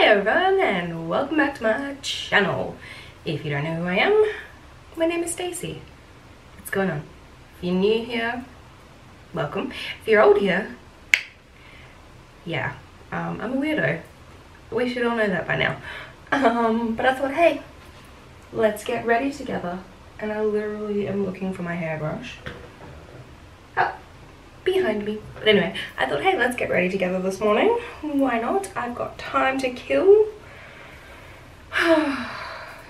everyone, and welcome back to my channel. If you don't know who I am, my name is Stacy. What's going on? If you're new here, welcome. If you're old here, yeah, I'm a weirdo. We should all know that by now. But I thought, hey, let's get ready together. And I literally am looking for my hairbrush. Oh, behind me. But anyway, I thought, hey, let's get ready together this morning. Why not? I've got time to kill.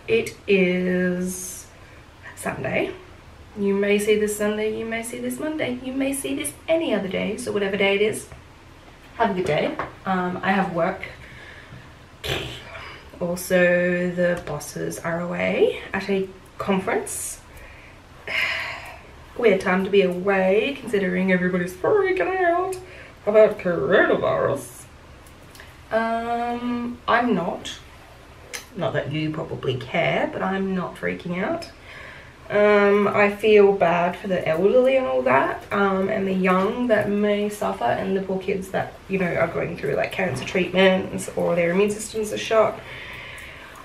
It is Sunday. You may see this Sunday, you may see this Monday, you may see this any other day. So whatever day it is, have a good day. I have work. Also, the bosses are away at a conference. Weird time to be away, considering everybody's freaking out about coronavirus. I'm not that you probably care, but I'm not freaking out. I feel bad for the elderly and all that, and the young that may suffer, and the poor kids that, you know, are going through like cancer treatments or their immune systems are shot.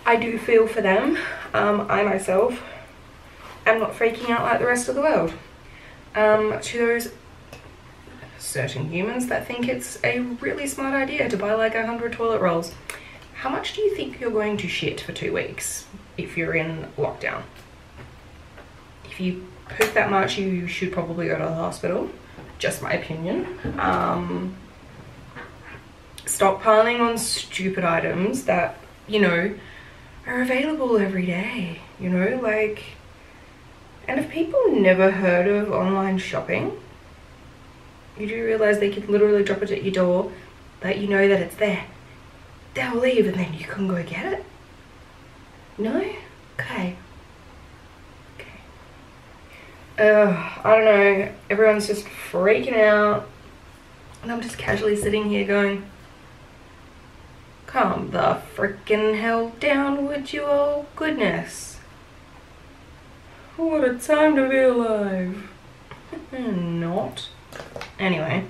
I do feel for them. I myself am not freaking out like the rest of the world. To those certain humans that think it's a really smart idea to buy like 100 toilet rolls, how much do you think you're going to shit for 2 weeks if you're in lockdown? If you poop that much, you should probably go to the hospital. Just my opinion. Stockpiling on stupid items that, you know, are available every day, you know, like. And if people never heard of online shopping, you do realize they could literally drop it at your door, but you know that it's there. They'll leave and then you can go get it. No? Okay. I don't know, everyone's just freaking out, and I'm just casually sitting here going, calm the frickin' hell down, would you? Oh goodness. What a time to be alive. Not. Anyway,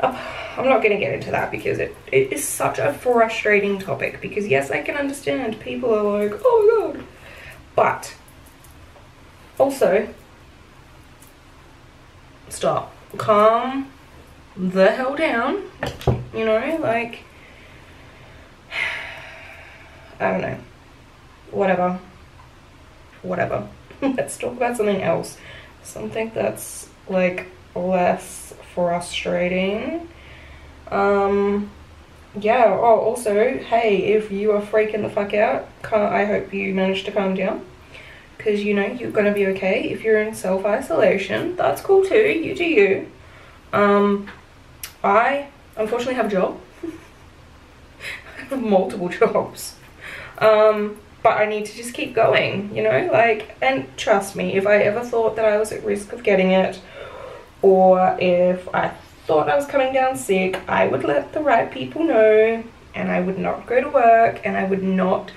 I'm not going to get into that because it is such a frustrating topic, because yes, I can understand people are like, oh my god, but also stop, calm the hell down, you know, like, I don't know, whatever. Let's talk about something else, something that's like less frustrating. Yeah, oh, also, hey, if you are freaking the fuck out, I hope you manage to calm down, because, you know, you're gonna be okay. If you're in self-isolation, that's cool too, you do you. I unfortunately have a job. I have multiple jobs. But I need to just keep going, you know, like, and trust me, if I ever thought that I was at risk of getting it, or if I thought I was coming down sick, I would let the right people know, and I would not go to work, and I would not,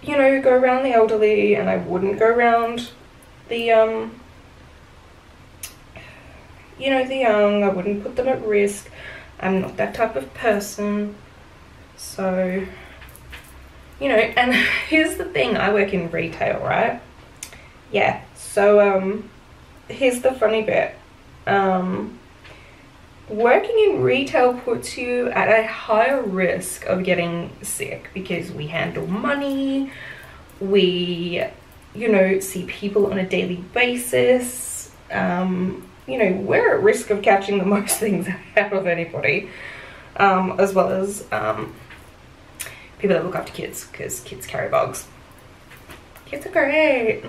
you know, go around the elderly, and I wouldn't go around the, you know, the young. I wouldn't put them at risk. I'm not that type of person. So, you know, and here's the thing, I work in retail, right? Yeah, so here's the funny bit. Working in retail puts you at a higher risk of getting sick, because we handle money, we, you know, see people on a daily basis. You know, we're at risk of catching the most things out of anybody, as well as people that look after kids, because kids carry bugs. Kids are great.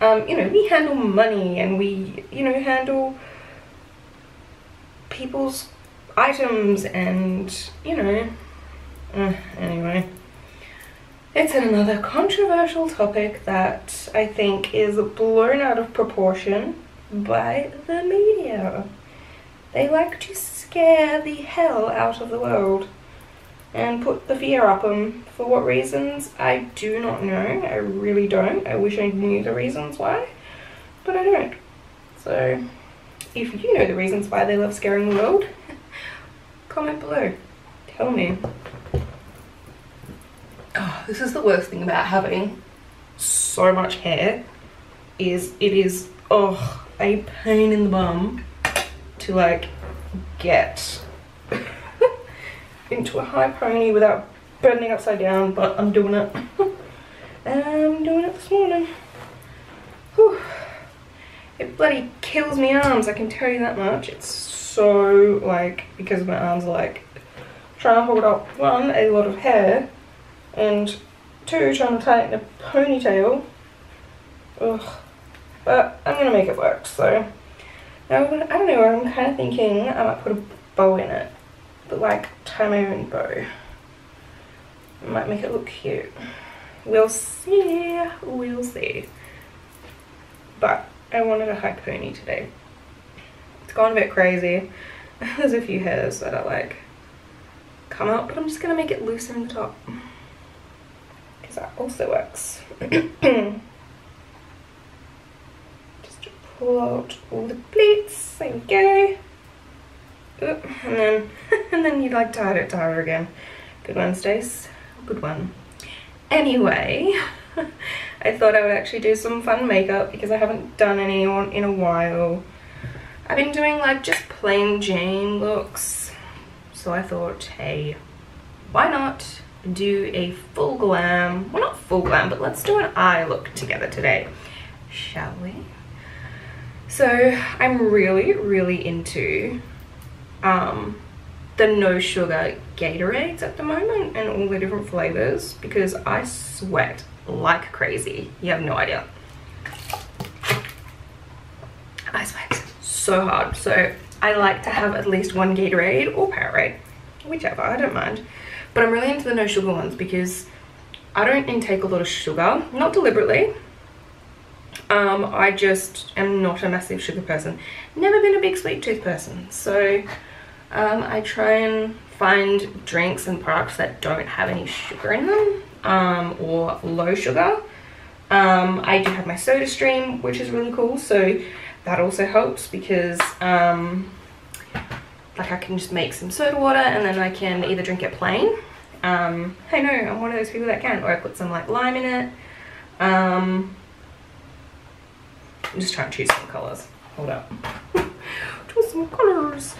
You know, we handle money, and we, you know, handle people's items, and, you know, anyway. It's another controversial topic that I think is blown out of proportion by the media. They like to scare the hell out of the world and put the fear up them. For what reasons, I do not know. I really don't. I wish I knew the reasons why, but I don't. So if you know the reasons why they love scaring the world, comment below. Tell me. This is the worst thing about having so much hair, is it is, oh, a pain in the bum to like get into a high pony without bending upside down, but I'm doing it. I'm doing it this morning. Whew. It bloody kills me arms, I can tell you that much. It's so like, because my arms are like trying to hold up, one, a lot of hair, and two, trying to tighten a ponytail. Ugh. But I'm gonna make it work, so now I don't know, I'm kind of thinking I might put a bow in it, but like tie my own bow. I might make it look cute. We'll see, we'll see. But I wanted a high pony today. It's gone a bit crazy. There's a few hairs that are like come out, but I'm just gonna make it looser in the top, because that also works. Just to pull out all the pleats. There we go. Oop, and then you like tie it again. Good one, Stace. Good one. Anyway, I thought I would actually do some fun makeup because I haven't done any in a while. I've been doing like just plain Jane looks, so I thought, hey, why not do a full glam, well not full glam, but let's do an eye look together today, shall we? So I'm really into the no sugar Gatorades at the moment, and all the different flavors, because I sweat like crazy. You have no idea. I sweat so hard, so I like to have at least one Gatorade or Powerade, whichever, I don't mind. But I'm really into the no sugar ones because I don't intake a lot of sugar, not deliberately. I just am not a massive sugar person. Never been a big sweet tooth person, so I try and find drinks and products that don't have any sugar in them, or low sugar. I do have my soda stream, which is really cool, so that also helps because like I can just make some soda water and then I can either drink it plain. I know, I'm one of those people that can, or I put some like lime in it. I'm just trying to choose some colours. Hold up. Choose some colours.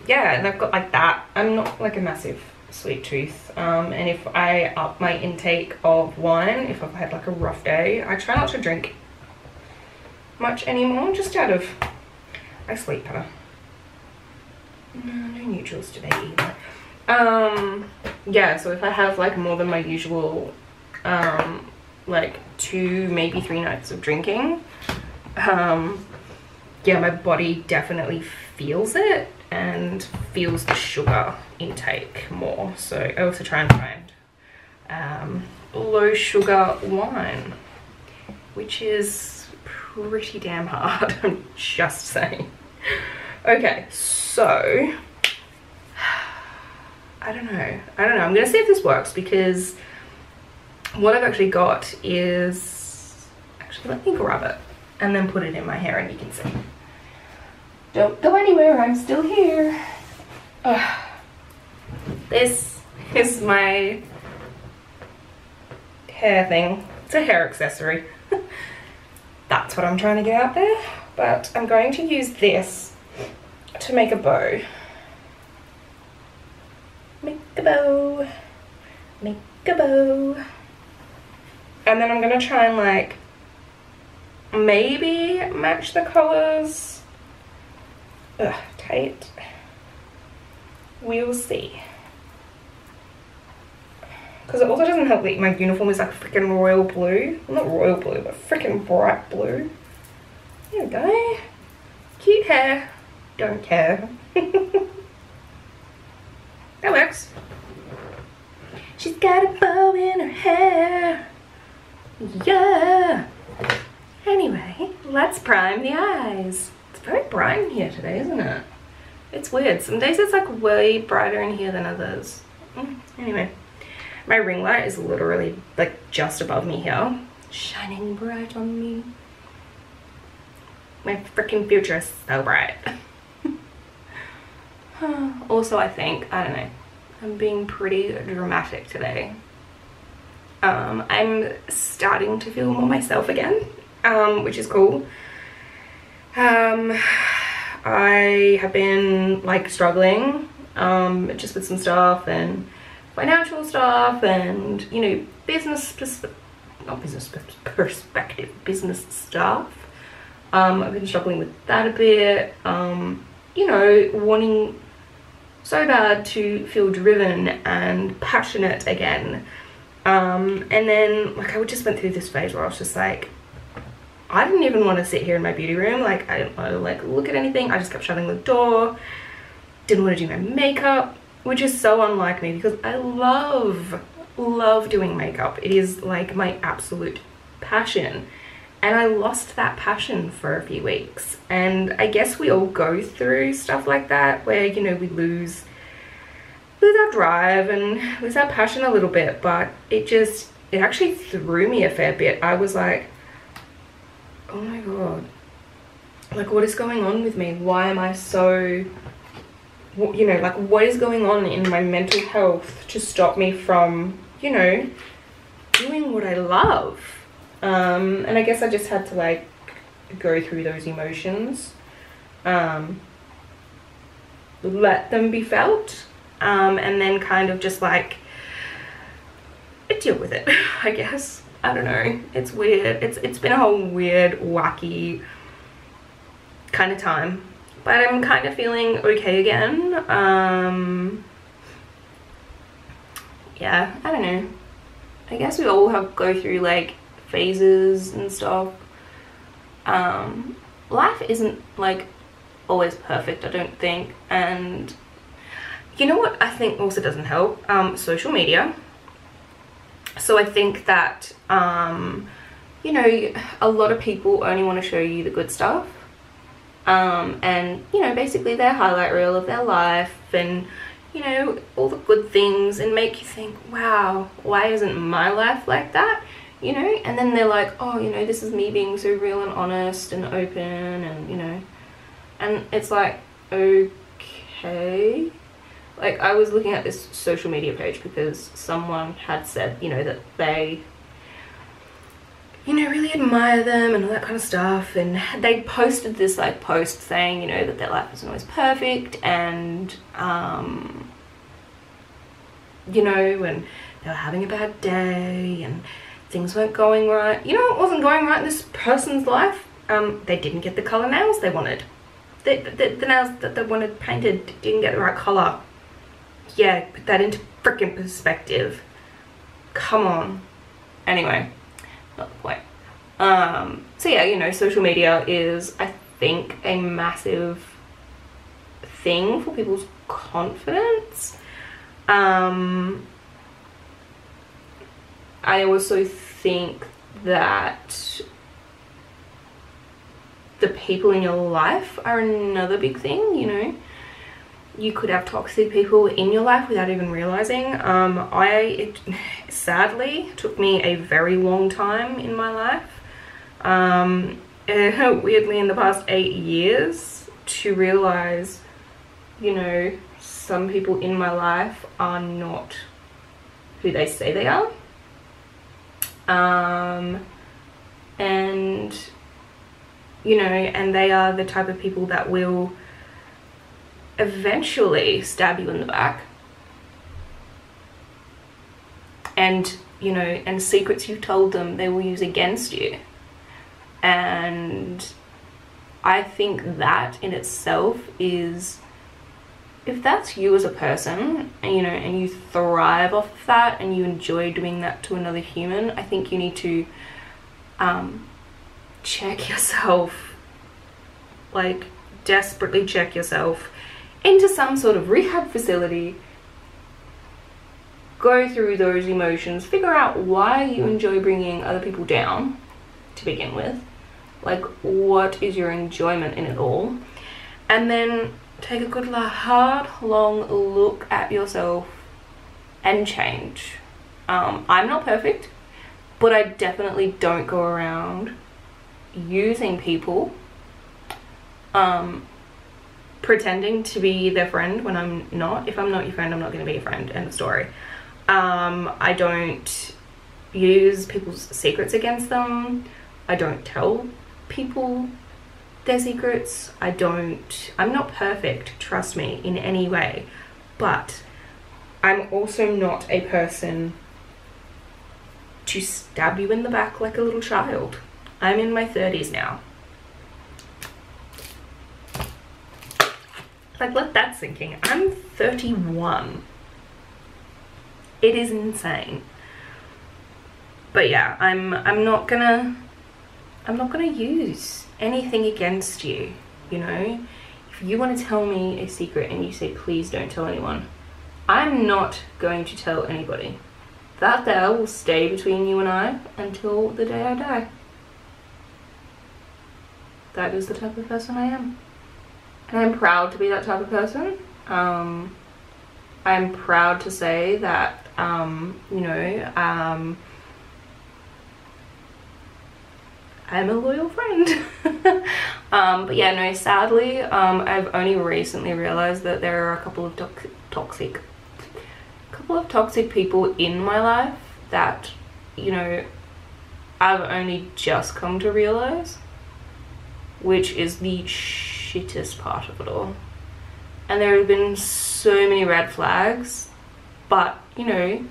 Yeah, and I've got like that. I'm not like a massive sweet tooth, and if I up my intake of wine, if I've had like a rough day, I try not to drink much anymore, just out of, I sleep better. No neutrals today either. Yeah, so if I have like more than my usual like 2 maybe 3 nights of drinking, yeah, my body definitely feels it and feels the sugar intake more. So I also try and find low sugar wine, which is pretty damn hard. I'm just saying. Okay, so I don't know, I'm gonna see if this works, because what I've actually got is, actually let me grab it and then put it in my hair and you can see. Don't go anywhere, I'm still here. This is my hair thing. It's a hair accessory. That's what I'm trying to get out there. But I'm going to use this to make a bow. Make a bow. Make a bow. And then I'm going to try and like maybe match the colours. Ugh, tight. We'll see. Because it also doesn't help that my uniform is like freaking royal blue. Well, not royal blue, but freaking bright blue. There we go. Cute hair. Don't care. That works. She's got a bow in her hair. Yeah. Anyway, let's prime the eyes. It's very bright in here today, isn't it? It's weird. Some days it's like way brighter in here than others. Anyway, my ring light is literally like just above me here, shining bright on me. My freaking future is so bright. Also, I think, I don't know, I'm being pretty dramatic today. I'm starting to feel more myself again, which is cool. I have been like struggling just with some stuff and financial stuff and, you know, business stuff. I've been struggling with that a bit, you know, wanting so bad to feel driven and passionate again. And then like I just went through this phase where I was just like, I didn't even want to sit here in my beauty room, like I didn't want to like look at anything. I just kept shutting the door, didn't want to do my makeup, which is so unlike me because I love doing makeup. It is like my absolute passion, and I lost that passion for a few weeks. And I guess we all go through stuff like that where, you know, we lose our drive and lose our passion a little bit, but it actually threw me a fair bit. I was like, oh my god, like what is going on with me? Why am I so, you know, like what is going on in my mental health to stop me from, you know, doing what I love? And I guess I just had to like go through those emotions, let them be felt, and then kind of just like deal with it, I guess. I don't know, it's weird. It's been a whole weird, wacky kind of time, but I'm kind of feeling okay again. Yeah, I don't know. I guess we all go through like phases and stuff. Life isn't like always perfect, I don't think. And you know what I think also doesn't help? Social media. So I think that you know, a lot of people only want to show you the good stuff, and you know, basically their highlight reel of their life, and you know, all the good things, and make you think, wow, why isn't my life like that? You know, and then they're like, oh, you know, this is me being so real and honest and open, and you know, and it's like, okay. Like I was looking at this social media page because someone had said, you know, that they, you know, really admire them and all that kind of stuff, and they posted this like post saying, you know, that their life isn't always perfect, and you know, when they were having a bad day and things weren't going right. You know what wasn't going right in this person's life? They didn't get the color nails they wanted. The nails that they wanted painted didn't get the right color. Yeah, put that into freaking perspective. Come on. Anyway, not the point. So yeah, you know, social media is, I think, a massive thing for people's confidence. I also think that the people in your life are another big thing, you know. You could have toxic people in your life without even realizing. It sadly took me a very long time in my life, weirdly in the past 8 years, to realize, you know, some people in my life are not who they say they are. And you know, and they are the type of people that will eventually stab you in the back, and you know, and secrets you've told them they will use against you. And I think that in itself is, if that's you as a person, and you know, and you thrive off of that and you enjoy doing that to another human, I think you need to check yourself, like desperately check yourself into some sort of rehab facility, go through those emotions, figure out why you enjoy bringing other people down to begin with, like what is your enjoyment in it all, and then take a good hard long look at yourself and change. I'm not perfect, but I definitely don't go around using people, pretending to be their friend when I'm not. If I'm not your friend, I'm not going to be your friend, end of story. I don't use people's secrets against them. I don't tell people their secrets. I'm not perfect, trust me, in any way, but I'm also not a person to stab you in the back like a little child. I'm in my 30s now. Like, let that sink in. I'm 31. It is insane. But yeah, I'm not gonna use anything against you, you know? If you want to tell me a secret and you say please don't tell anyone, I'm not going to tell anybody. That there will stay between you and I until the day I die. That is the type of person I am. And I'm proud to be that type of person. I'm proud to say that, you know, I'm a loyal friend. But yeah, no, sadly, I've only recently realized that there are a couple of toxic people in my life that, you know, I've only just come to realize, which is the shittest part of it all. And there have been so many red flags, but, you know,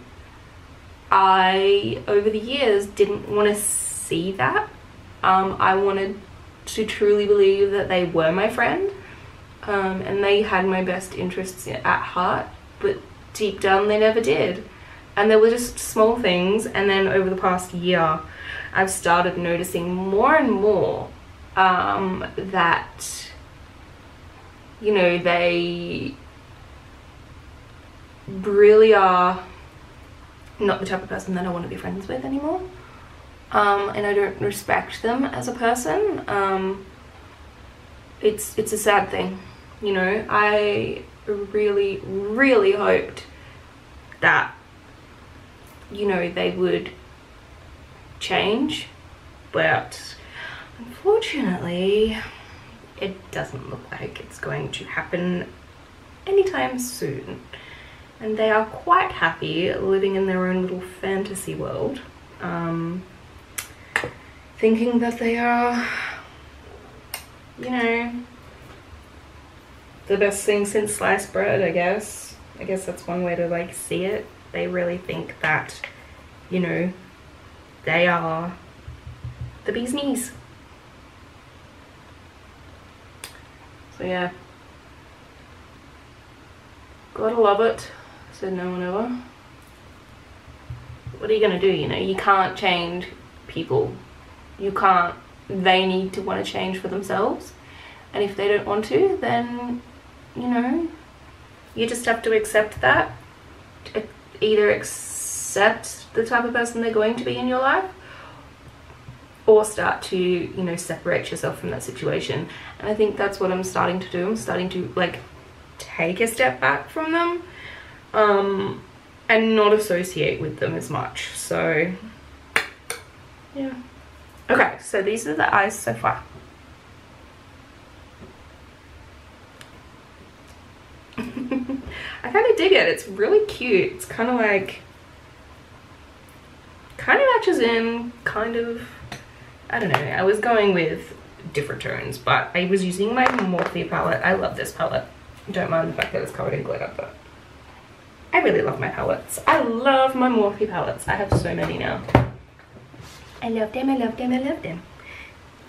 I, over the years, didn't want to see that. I wanted to truly believe that they were my friend, and they had my best interests at heart, but deep down they never did. And there were just small things, and then over the past year I've started noticing more and more that, you know, they really are not the type of person that I want to be friends with anymore. And I don't respect them as a person. It's a sad thing, you know. I really hoped that, you know, they would change, but unfortunately it doesn't look like it's going to happen anytime soon. And they are quite happy living in their own little fantasy world, thinking that they are, you know, the best thing since sliced bread, I guess. I guess that's one way to like see it. They really think that, you know, they are the bee's knees. So yeah, gotta love it, said no one ever. What are you gonna do, you know? You can't change people. You can't. They need to want to change for themselves, and if they don't want to, then, you know, you just have to accept that. Either accept the type of person they're going to be in your life, or start to, you know, separate yourself from that situation. And I think that's what I'm starting to do. I'm starting to like take a step back from them, and not associate with them as much. So yeah. Okay, so these are the eyes so far. I kind of dig it. It's really cute. It's kind of like, kind of matches in, kind of, I don't know. I was going with different tones, but I was using my Morphe palette. I love this palette. Don't mind the fact that it's covered in glitter, but I really love my palettes. I love my Morphe palettes. I have so many now. I love them, I love them, I love them.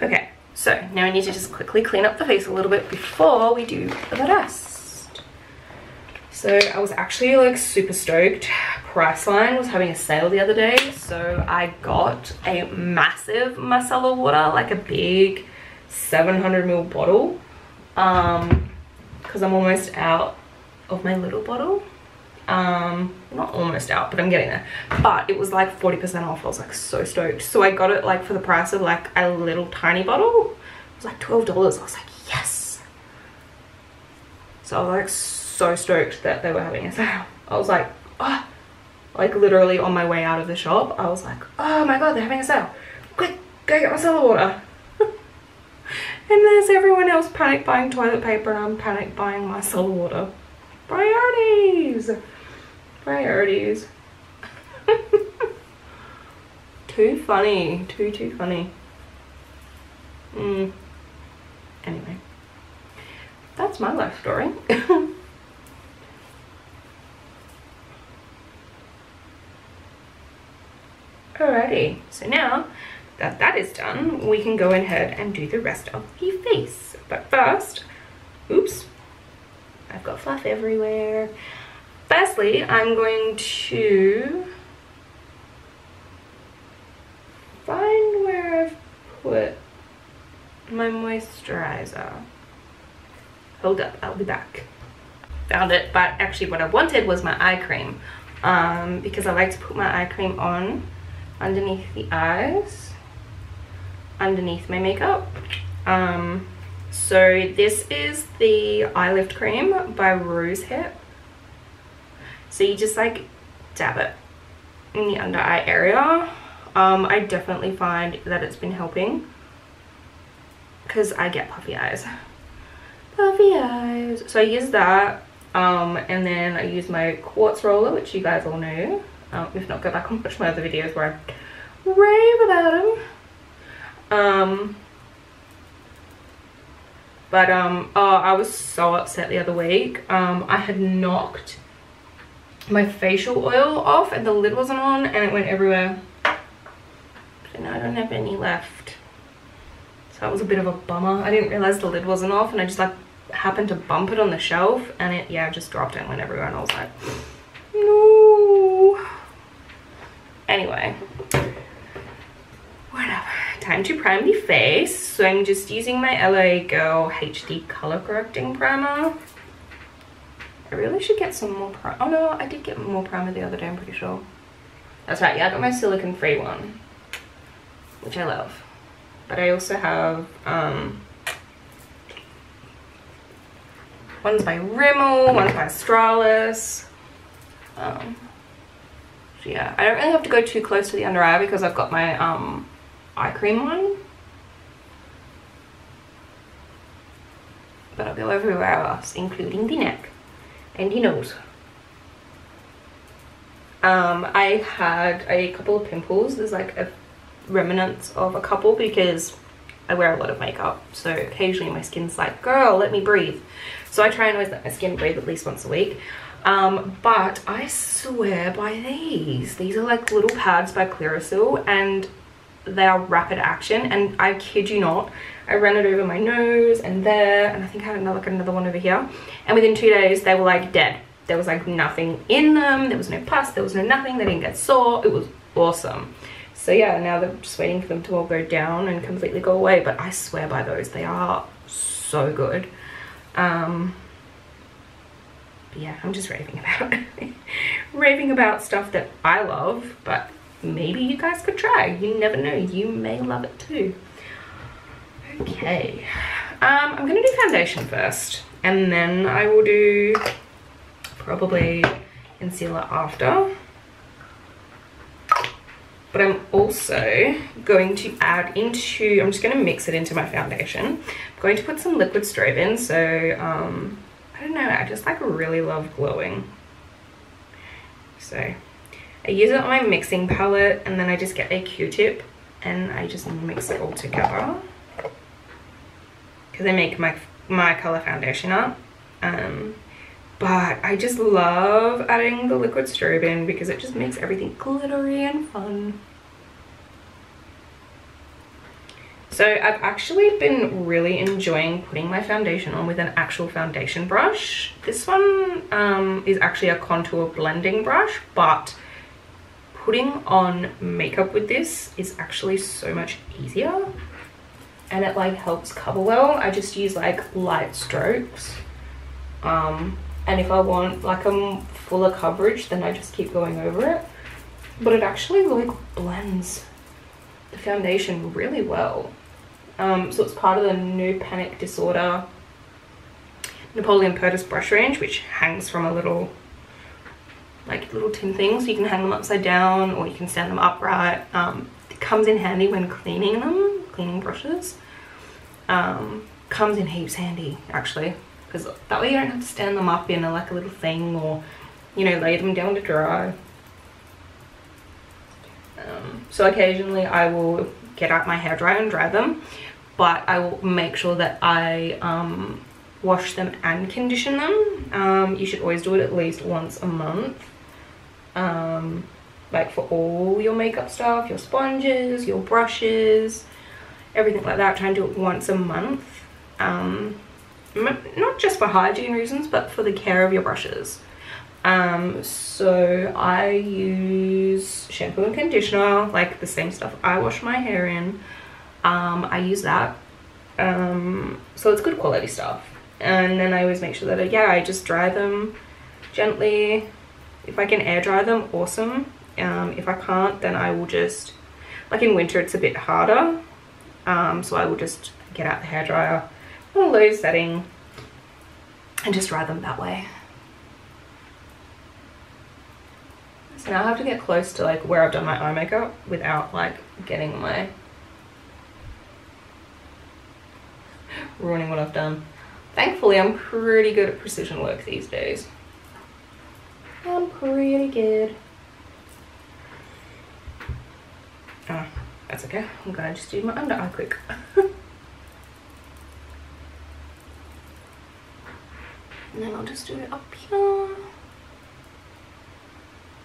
Okay, so now I need to just quickly clean up the face a little bit before we do the rest. So I was actually like super stoked. Priceline was having a sale the other day, so I got a massive micellar water, like a big 700ml bottle, because I'm almost out of my little bottle. Not almost out, but I'm getting there. But it was like 40% off. I was like so stoked. So I got it like for the price of like a little tiny bottle. It was like $12. I was like, yes. So I was like so stoked that they were having a sale. I was like, oh, like literally on my way out of the shop, I was like, oh my god, they're having a sale. Quick, go get my cellar water. And there's everyone else panic buying toilet paper, and I'm panic buying my cellar water. Priorities. Priorities. Too funny. Too funny. Anyway, that's my life story. Alrighty, so now that that is done, we can go ahead and do the rest of the face. But first, oops, I've got fluff everywhere. Firstly, I'm going to find where I've put my moisturizer. Hold up, I'll be back. Found it, but actually what I wanted was my eye cream, because I like to put my eye cream on underneath the eyes, underneath my makeup. So this is the eye lift cream by Rose Hip. So you just like dab it in the under eye area. I definitely find that it's been helping because I get puffy eyes. Puffy eyes. So I use that, and then I use my quartz roller, which you guys all know. If not, go back and watch my other videos where I rave about them. Oh, I was so upset the other week. I had knocked my facial oil off and the lid wasn't on and it went everywhere. So now I don't have any left. So that was a bit of a bummer. I didn't realize the lid wasn't off and I just like happened to bump it on the shelf and it, yeah, just dropped and went everywhere and I was like, no. Anyway, whatever. Time to prime the face. So I'm just using my LA Girl HD color correcting primer. I really should get some more primer. Oh no, I did get more primer the other day, I'm pretty sure. That's right, yeah, I got my silicone free one, which I love. But I also have one's by Rimmel, one's by Australis. So yeah, I don't really have to go too close to the under eye because I've got my eye cream one. But I'll go everywhere else, including the neck and the nose. I had a couple of pimples. There's like a remnants of a couple because I wear a lot of makeup. So occasionally my skin's like, girl, let me breathe. So I try and always let my skin breathe at least once a week. But I swear by these. These are like little pads by Clearasil and they are rapid action. And I kid you not, I ran it over my nose and there, and I think I had another one over here. And within 2 days, they were like dead. There was like nothing in them. There was no pus, there was no nothing. They didn't get sore. It was awesome. So yeah, now they're just waiting for them to all go down and completely go away. But I swear by those, they are so good. But yeah, I'm just raving about it. Raving about stuff that I love, but maybe you guys could try. You never know, you may love it too. Okay, I'm gonna do foundation first and then I will do probably concealer after. But I'm also going to add into, I'm just going to mix it into my foundation. I'm going to put some liquid strobe in. So, I don't know, I just like really love glowing. So, I use it on my mixing palette and then I just get a Q-tip and I just mix it all together. Because I make my color foundation up. But I just love adding the liquid strobe in because it just makes everything glittery and fun. So I've actually been really enjoying putting my foundation on with an actual foundation brush. This one is actually a contour blending brush, but putting on makeup with this is actually so much easier. And it like helps cover well. I just use like light strokes. And if I want like a fuller coverage, then I just keep going over it. But it actually like blends the foundation really well. So it's part of the No Panic Disorder Napoleon Purtis brush range, which hangs from a little tin thing. So you can hang them upside down or you can stand them upright. It comes in handy when cleaning brushes. Comes in heaps handy actually. Because that way you don't have to stand them up in like a little thing or, you know, lay them down to dry. So occasionally I will get out my hairdryer and dry them, but I will make sure that I wash them and condition them. You should always do it at least once a month. Like for all your makeup stuff, your sponges, your brushes, everything like that. Try and do it once a month. Not just for hygiene reasons, but for the care of your brushes. So I use shampoo and conditioner, like the same stuff I wash my hair in. I use that. So it's good quality stuff. And then I always make sure that I just dry them gently. If I can air dry them, awesome. If I can't, then I will just, like in winter it's a bit harder, so I will just get out the hairdryer on a low setting and just dry them that way. So now I have to get close to like where I've done my eye makeup without like getting my, ruining what I've done. Thankfully I'm pretty good at precision work these days. I'm pretty good. Oh, that's okay. I'm gonna just do my under eye quick. And then I'll just do it up here.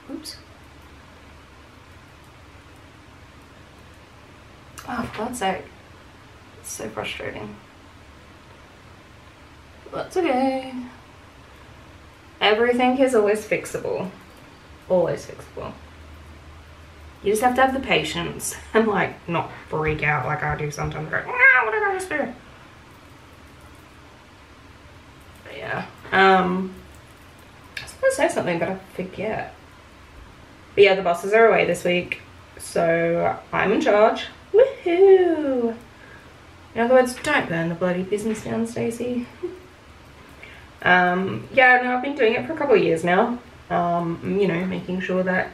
Oops. Oh, for God's sake. It's so frustrating. That's okay. Everything is always fixable. Always fixable. You just have to have the patience and like not freak out like I do sometimes. Go, ah, what did I just do? But yeah. I was gonna say something but I forget. But yeah, the bosses are away this week, so I'm in charge. Woohoo! In other words, don't burn the bloody business down, Stacey. Yeah, no, I've been doing it for a couple of years now. You know, making sure that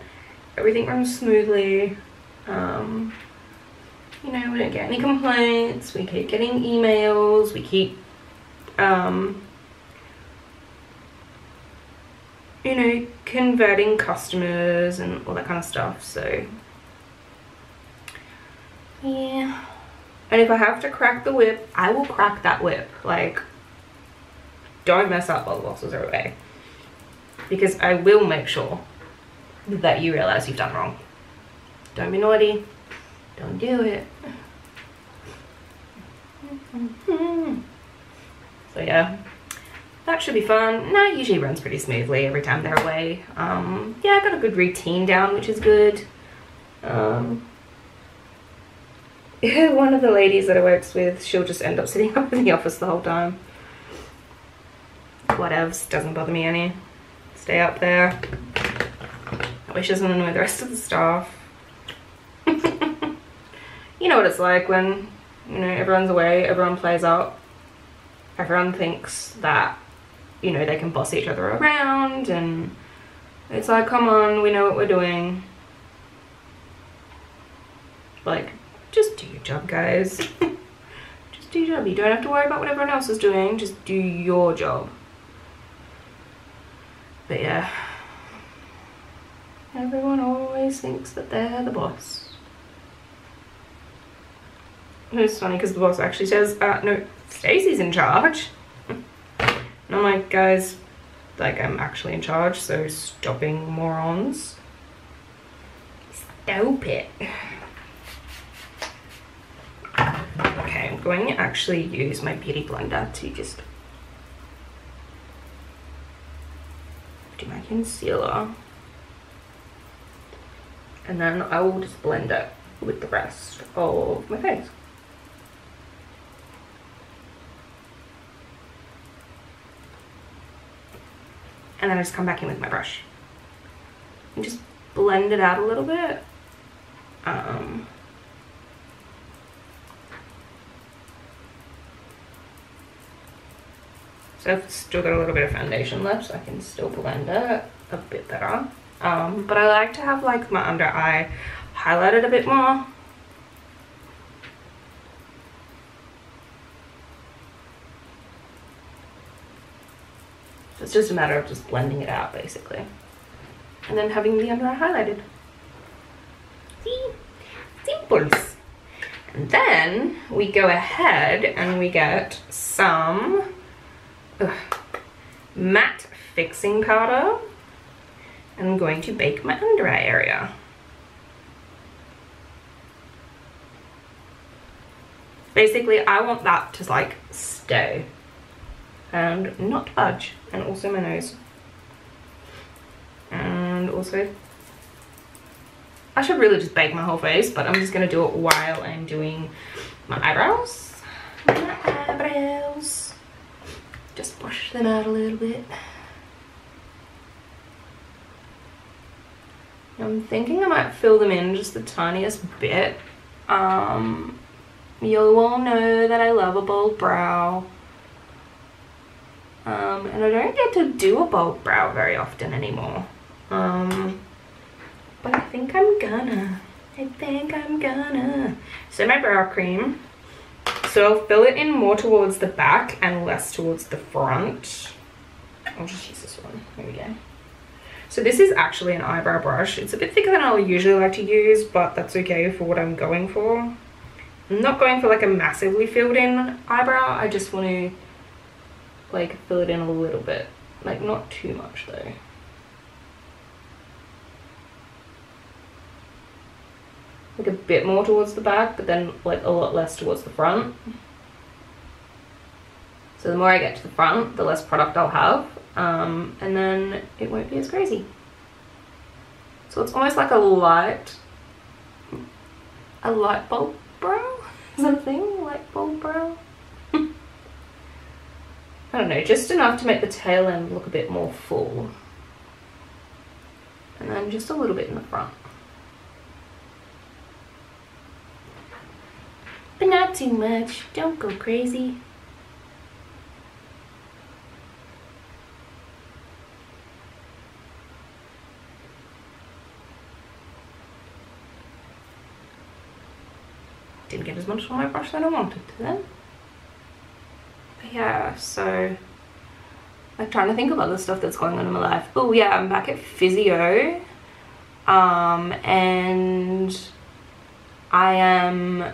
everything runs smoothly. You know, we don't get any complaints, we keep getting emails, we keep, you know, converting customers and all that kind of stuff, so yeah. And if I have to crack the whip, I will crack that whip. Like, don't mess up while the bosses are away, because I will make sure that you realize you've done wrong. Don't be naughty. Don't do it. So yeah, that should be fun. No, it usually runs pretty smoothly every time they're away. Yeah, I got a good routine down, which is good. Yeah, one of the ladies that I works with, she'll just end up sitting up in the office the whole time. Whatevs, doesn't bother me any. Stay up there. That way she doesn't annoy the rest of the staff. You know what it's like when, you know, everyone's away, everyone plays up. Everyone thinks that, you know, they can boss each other around, and it's like, come on, we know what we're doing. Like, just do your job, guys. Just do your job. You don't have to worry about what everyone else is doing. Just do your job. But yeah, everyone always thinks that they're the boss. It's funny because the boss actually says, no, Stacey's in charge. And I'm like, guys, like, I'm actually in charge, so stop being morons. Stop it. Okay, I'm going to actually use my beauty blender to just do my concealer. And then I will just blend it with the rest of my face. And then I just come back in with my brush and just blend it out a little bit. So I've still got a little bit of foundation left, so I can still blend it a bit better. But I like to have like my under eye highlighted a bit more. So it's just a matter of just blending it out basically. And then having the under eye highlighted. See? Simples. And then we go ahead and we get some matte fixing powder. And I'm going to bake my under eye area. Basically, I want that to like stay and not budge. And also my nose. And also, I should really just bake my whole face, but I'm just gonna do it while I'm doing my eyebrows. My eyebrows. Just brush them out a little bit. I'm thinking I might fill them in just the tiniest bit. You'll all know that I love a bold brow. And I don't get to do a bold brow very often anymore. But I think I'm gonna. So my brow cream. So I'll fill it in more towards the back and less towards the front. I'll just use this one. There we go. So this is actually an eyebrow brush. It's a bit thicker than I usually like to use, but that's okay for what I'm going for. I'm not going for like a massively filled in eyebrow. I just want to like fill it in a little bit. Like not too much though. Like a bit more towards the back, but then like a lot less towards the front. So the more I get to the front, the less product I'll have. And then it won't be as crazy. So it's almost like a light bulb brow? Is that a thing? Light bulb brow? I don't know, just enough to make the tail end look a bit more full. And then just a little bit in the front. But not too much, don't go crazy. Didn't get as much on my brush that I wanted to then. But yeah, so I'm trying to think of other stuff that's going on in my life. Oh yeah, I'm back at physio. And I am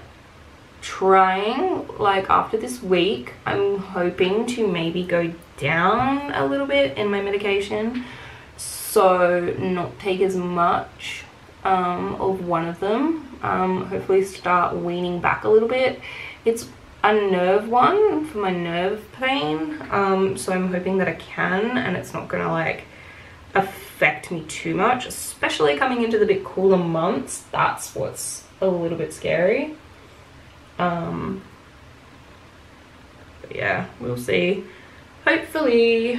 trying, like after this week, I'm hoping to maybe go down a little bit in my medication. So not take as much of one of them. Hopefully start weaning back a little bit. It's a nerve one for my nerve pain, so I'm hoping that I can and it's not gonna like affect me too much, especially coming into the bit cooler months. That's what's a little bit scary. But yeah, we'll see. Hopefully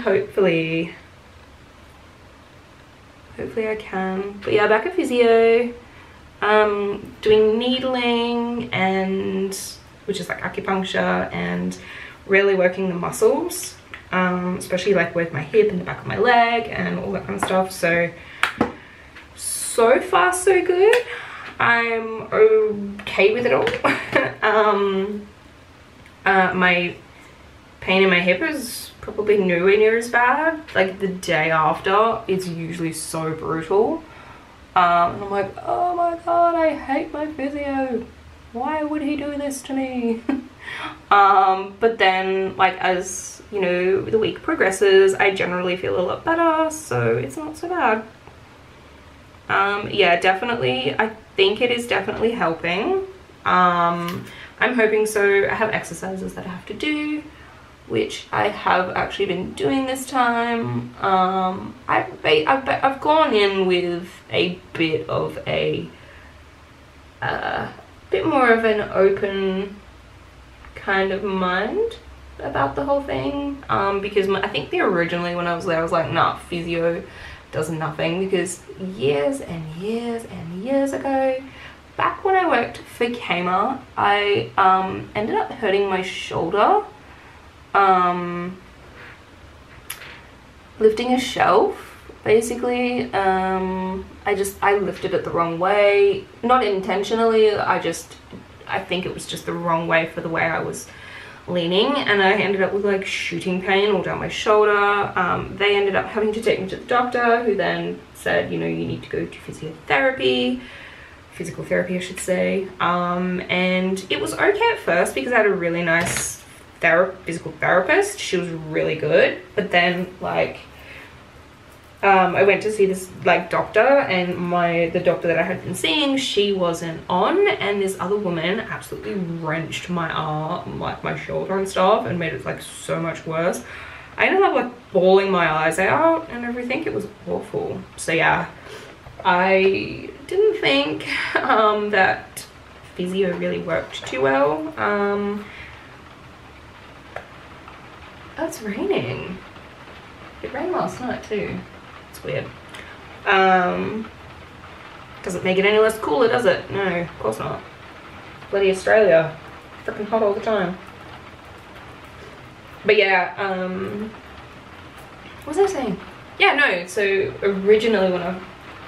I can. But yeah, back at physio, doing needling, and which is like acupuncture, and really working the muscles, especially like with my hip and the back of my leg and all that kind of stuff. So far so good. I'm okay with it all. My pain in my hip is probably nowhere near as bad. Like the day after, it's usually so brutal. And I'm like, oh my god, I hate my physio. Why would he do this to me? But then, like, as you know, the week progresses, I generally feel a lot better, so it's not so bad. Yeah, definitely, I think it is definitely helping. I'm hoping so. I have exercises that I have to do, which I have actually been doing this time. I've gone in with a bit of a bit more of an open kind of mind about the whole thing, because I think originally when I was there I was like, nah, physio does nothing, because years and years and years ago, back when I worked for Kmart, I ended up hurting my shoulder lifting a shelf. Basically, I lifted it the wrong way, not intentionally. I think it was just the wrong way for the way I was leaning, and I ended up with like shooting pain all down my shoulder. They ended up having to take me to the doctor, who then said, you know, you need to go to physiotherapy, physical therapy I should say, and it was okay at first because I had a really nice physical therapist. She was really good, but then like I went to see this like doctor, and the doctor that I had been seeing, she wasn't on, and this other woman absolutely wrenched my arm, like my shoulder and stuff, and made it like so much worse. I ended up like bawling my eyes out and everything. It was awful. So yeah, I didn't think that physio really worked too well. Oh, it's raining. It rained last night too. It's weird. Doesn't make it any less cooler, does it? No, of course not. Bloody Australia. Freaking hot all the time. But yeah, what was I saying? Yeah, no, so originally a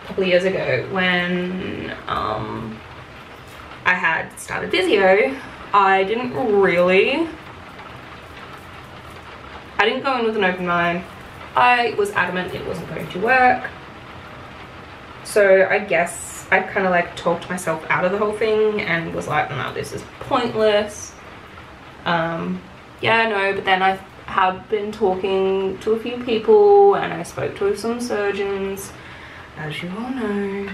couple of years ago when I had started physio, I didn't go in with an open mind. I was adamant it wasn't going to work. So I guess I kind of like talked myself out of the whole thing and was like, no, this is pointless. Yeah, no, but then I had been talking to a few people and I spoke to some surgeons, as you all know.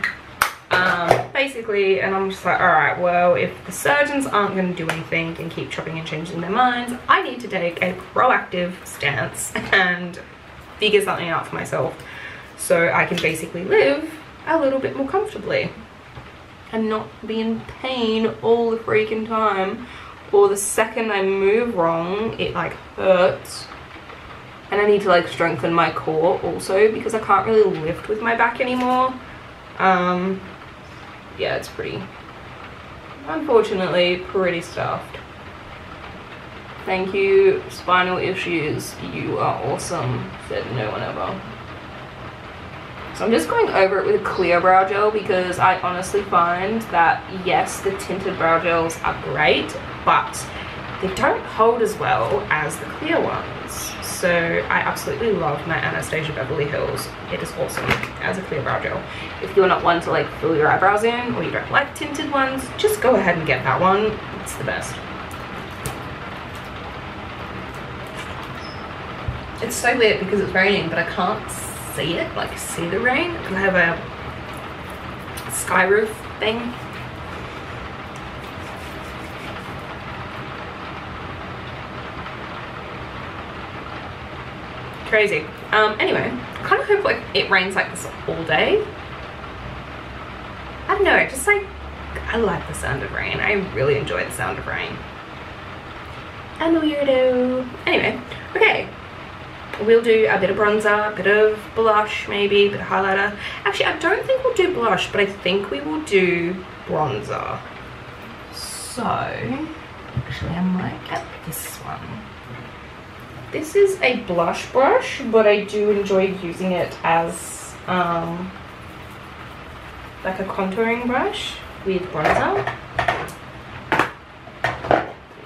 Basically, and I'm just like, all right, well, if the surgeons aren't going to do anything and keep chopping and changing their minds, I need to take a proactive stance and figure something out for myself so I can basically live a little bit more comfortably and not be in pain all the freaking time, or the second I move wrong it like hurts. And I need to like strengthen my core also because I can't really lift with my back anymore. Yeah, it's unfortunately pretty stuffed. Thank you, spinal issues, you are awesome, said no one ever. So I'm just going over it with a clear brow gel because I honestly find that yes, the tinted brow gels are great, but they don't hold as well as the clear ones. So I absolutely love my Anastasia Beverly Hills. It is awesome as a clear brow gel. If you're not one to like fill your eyebrows in, or you don't like tinted ones, just go ahead and get that one. It's the best. It's so weird because it's raining, but I can't see it, like see the rain, because I have a sky roof thing. Crazy. Anyway, I kind of hope like it rains like this all day. I don't know, just like, I like the sound of rain. I really enjoy the sound of rain. I'm a weirdo. Anyway, okay. We'll do a bit of bronzer, a bit of blush maybe, a bit of highlighter. Actually, I don't think we'll do blush, but I think we will do bronzer. So, actually I might get this one. This is a blush brush, but I do enjoy using it as like a contouring brush with bronzer.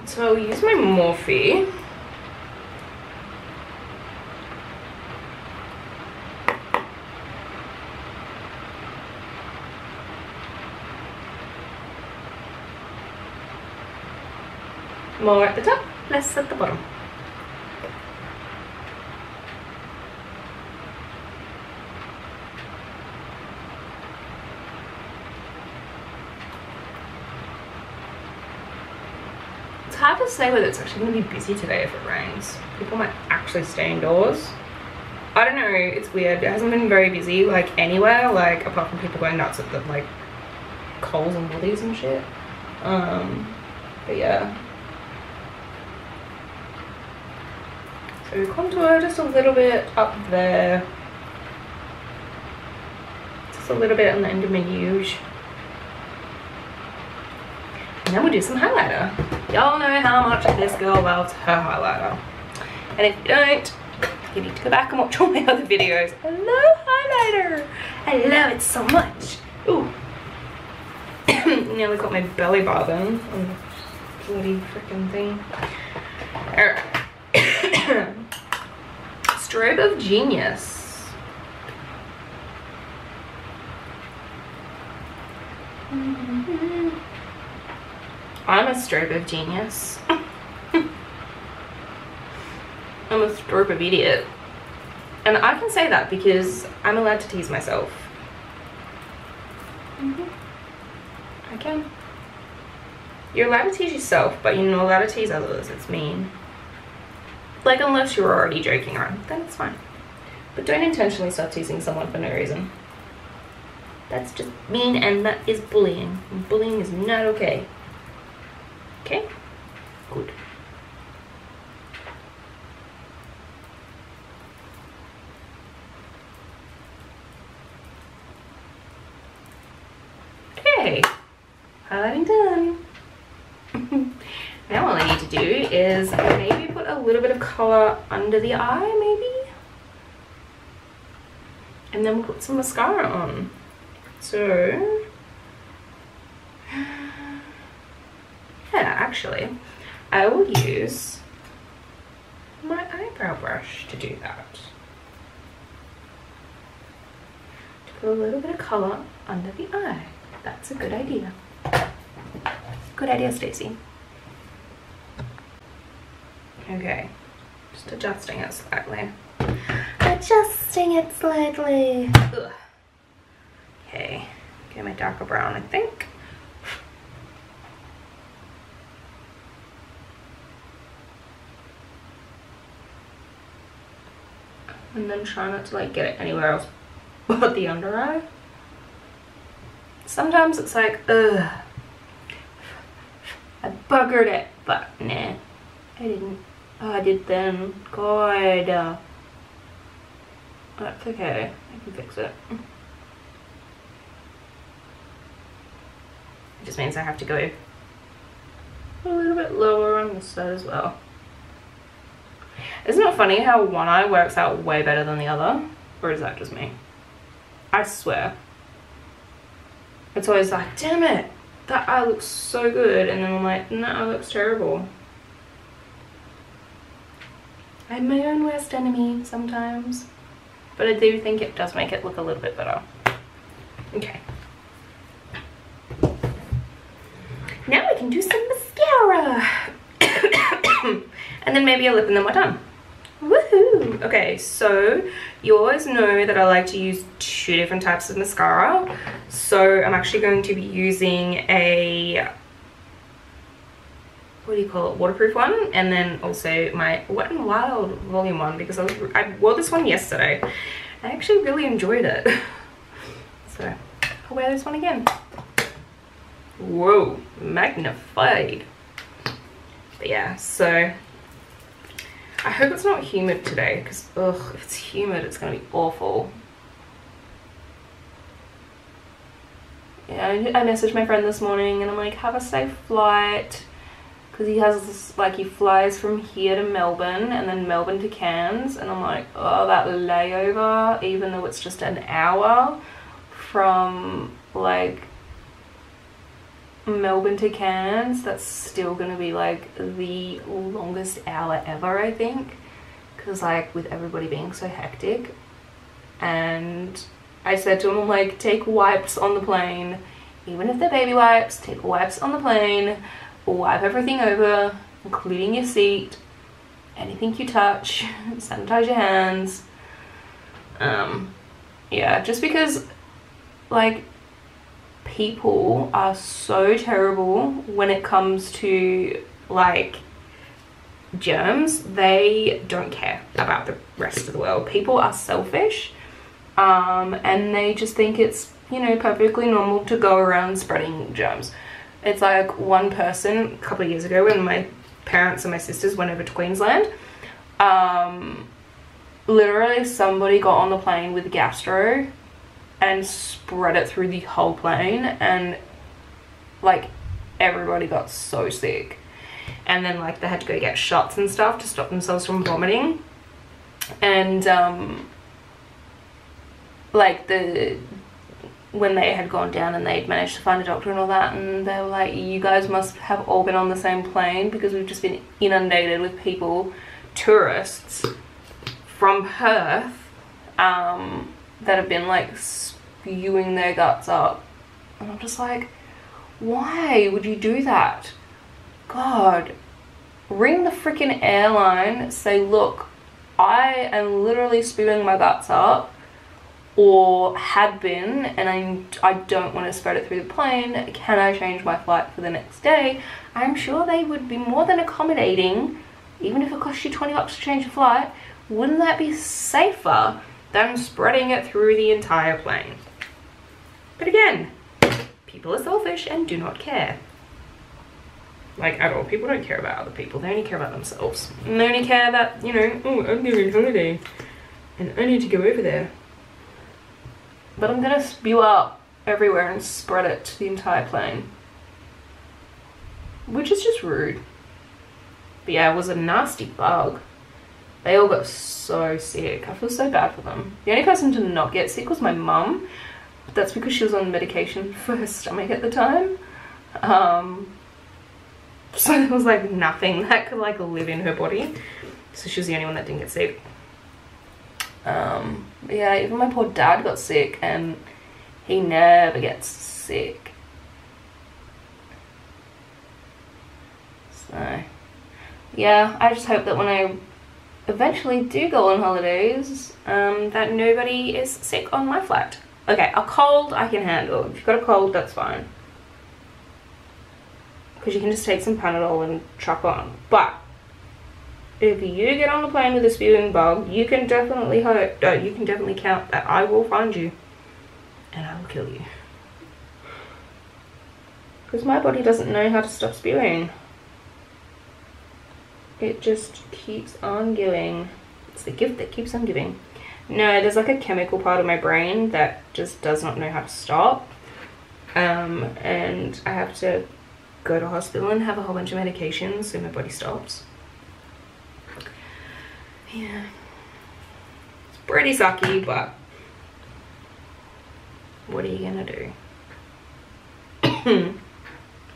So I'll use my Morphe. More at the top, less at the bottom. It's hard to say whether it's actually going to be busy today if it rains. People might actually stay indoors. I don't know, it's weird. It hasn't been very busy like anywhere, like apart from people going nuts at the like Coles and Woolies and shit. But yeah. So contour just a little bit up there. Just a little bit on the end of my huge. And then we'll do some highlighter. Y'all know how much this girl loves her highlighter. And if you don't, you need to go back and watch all my other videos. I love highlighter. I love it so much. Ooh. Nearly got my belly button on the bloody freaking thing. Alright. Strobe of Genius. I'm a stroke of genius. I'm a stroke of idiot. And I can say that because I'm allowed to tease myself. I can. You're allowed to tease yourself, but you're not allowed to tease others. It's mean. Like, unless you're already joking around, then it's fine. But don't intentionally start teasing someone for no reason. That's just mean, and that is bullying. And bullying is not okay. Okay? Good. Okay. Highlighting done. Now all I need to do is maybe put a little bit of colour under the eye, maybe? And then we'll put some mascara on. So, yeah, actually, I will use my eyebrow brush to do that. To put a little bit of colour under the eye. That's a good idea. Good idea, Stacey. Okay, just adjusting it slightly. Adjusting it slightly. Ugh. Okay, get my darker brown, I think. And then try not to like get it anywhere else but the under eye. Sometimes it's like, ugh, I buggered it, but nah, I didn't. Oh, I did then. God. That's okay, I can fix it. It just means I have to go a little bit lower on this side as well. Isn't it funny how one eye works out way better than the other? Or is that just me? I swear. It's always like, damn it, that eye looks so good. And then I'm like, no, it looks terrible. I'm my own worst enemy sometimes. But I do think it does make it look a little bit better. Okay. Now we can do some mascara. And then maybe a lip and then we're done. Woohoo! Okay, so you always know that I like to use 2 different types of mascara. So I'm actually going to be using a, what do you call it, waterproof one, and then also my Wet n Wild volume one, because I wore this one yesterday. I actually really enjoyed it. So I'll wear this one again. Whoa, magnified. But yeah, so I hope it's not humid today, because ugh, if it's humid it's gonna be awful. Yeah, I messaged my friend this morning and I'm like, have a safe flight, because he has this, like, he flies from here to Melbourne and then Melbourne to Cairns, and I'm like, oh, that layover, even though it's just an hour from like Melbourne to Cairns, that's still gonna be like the longest hour ever, I think, because like with everybody being so hectic. And I said to him, I'm like, take wipes on the plane, even if they're baby wipes, take wipes on the plane, wipe everything over, including your seat, anything you touch, sanitize your hands. Yeah, just because like people are so terrible when it comes to like germs. They don't care about the rest of the world. People are selfish, and they just think it's, you know, perfectly normal to go around spreading germs. It's like one person a couple of years ago when my parents and my sisters went over to Queensland, literally somebody got on the plane with gastro and spread it through the whole plane, and like everybody got so sick. And then like they had to go get shots and stuff to stop themselves from vomiting. And like when they had gone down and they'd managed to find a doctor and all that, and they were like, you guys must have all been on the same plane, because we've just been inundated with people, tourists from Perth, that have been like spewing their guts up. And I'm just like, Why would you do that? God, ring the freaking airline, say, look, I am literally spewing my guts up, or had been, and I don't want to spread it through the plane. Can I change my flight for the next day? I'm sure they would be more than accommodating, even if it costs you 20 bucks to change your flight. Wouldn't that be safer than spreading it through the entire plane? But again, people are selfish and do not care. Like, at all. People don't care about other people. They only care about themselves. And they only care that, you know, oh, I'm going on holiday and I need to go over there. But I'm gonna spew up everywhere and spread it to the entire plane. Which is just rude. But yeah, it was a nasty bug. They all got so sick. I feel so bad for them. The only person to not get sick was my mum. But that's because she was on medication for her stomach at the time. So there was like nothing that could like live in her body. So she was the only one that didn't get sick. Yeah, even my poor dad got sick, and he never gets sick. So yeah, I just hope that when I eventually do go on holidays, that nobody is sick on my flight. Okay, a cold I can handle. If you've got a cold, that's fine, because you can just take some Panadol and chuck on. But if you get on a plane with a spewing bug, you can definitely count that I will find you and I will kill you. Because my body doesn't know how to stop spewing. It just keeps on giving. It's the gift that keeps on giving. No, there's like a chemical part of my brain that just does not know how to stop. And I have to go to hospital and have a whole bunch of medications so my body stops. Yeah, it's pretty sucky, but what are you gonna do?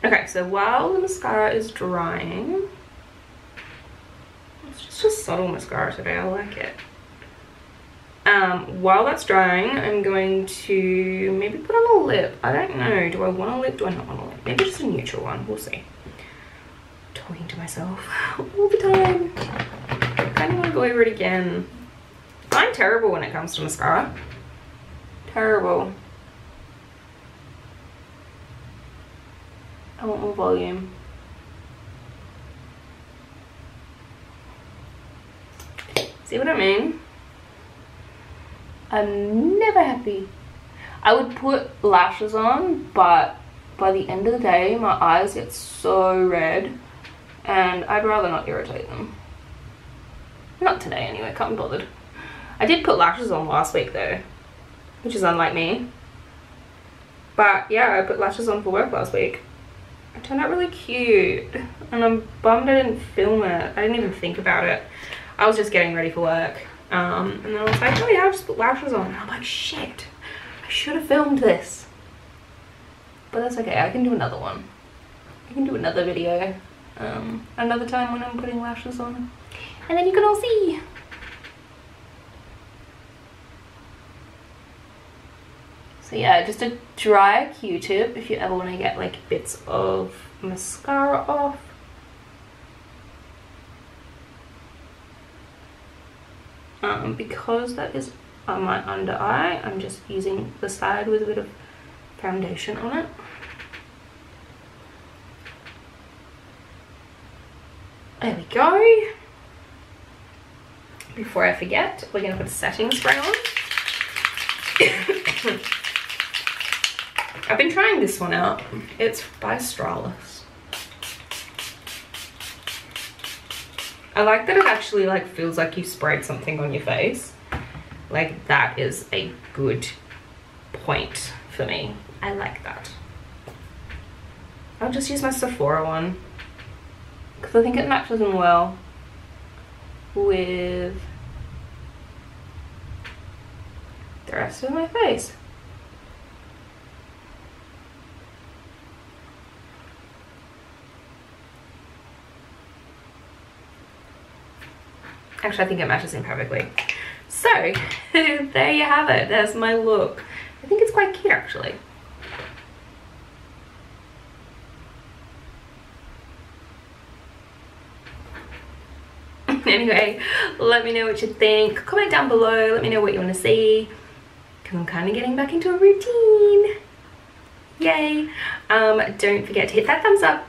Okay, so while the mascara is drying, it's just a subtle mascara today, I like it. While that's drying, I'm going to maybe put on a lip. I don't know, do I want a lip, do I not want a lip? Maybe just a neutral one, we'll see. Talking to myself all the time. I don't want to go over it again. I'm terrible when it comes to mascara. Terrible. I want more volume. See what I mean? I'm never happy. I would put lashes on, but by the end of the day, my eyes get so red, and I'd rather not irritate them. Not today anyway, can't be bothered. I did put lashes on last week though, which is unlike me. But yeah, I put lashes on for work last week. It turned out really cute, and I'm bummed I didn't film it. I didn't even think about it. I was just getting ready for work. And then I was like, oh yeah, I'll just put lashes on. And I'm like, shit, I should have filmed this. But that's okay, I can do another one. I can do another video another time when I'm putting lashes on. And then you can all see. So yeah, just a dry Q-tip if you ever want to get like bits of mascara off. Because that is on my under eye, I'm just using the side with a bit of foundation on it. There we go. Before I forget, we're going to put a setting spray on. I've been trying this one out. It's by Stralis. I like that it actually like feels like you sprayed something on your face. Like that is a good point for me. I like that. I'll just use my Sephora one because I think it matches in well with the rest of my face. Actually, I think it matches in perfectly. So, there you have it. There's my look. I think it's quite cute, actually. Anyway, let me know what you think. Comment down below, let me know what you want to see, because I'm kind of getting back into a routine. Yay. Don't forget to hit that thumbs up.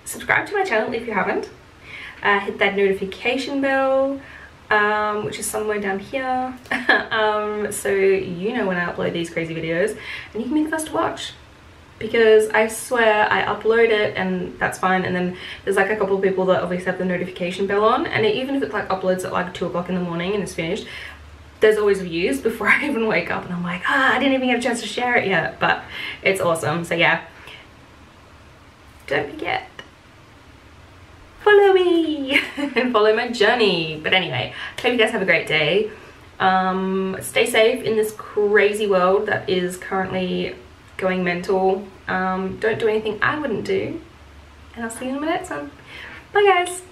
Subscribe to my channel if you haven't. Hit that notification bell, which is somewhere down here, so you know when I upload these crazy videos and you can be the first to watch, because I swear I upload it and that's fine, and then there's like a couple of people that obviously have the notification bell on, and even if it like uploads at like 2 o'clock in the morning and it's finished, there's always views before I even wake up, and I'm like, I didn't even get a chance to share it yet, but it's awesome. So yeah, don't forget, follow me and follow my journey. But anyway, hope you guys have a great day. Stay safe in this crazy world that is currently going mental. Don't do anything I wouldn't do, and I'll see you in my next one. Bye guys.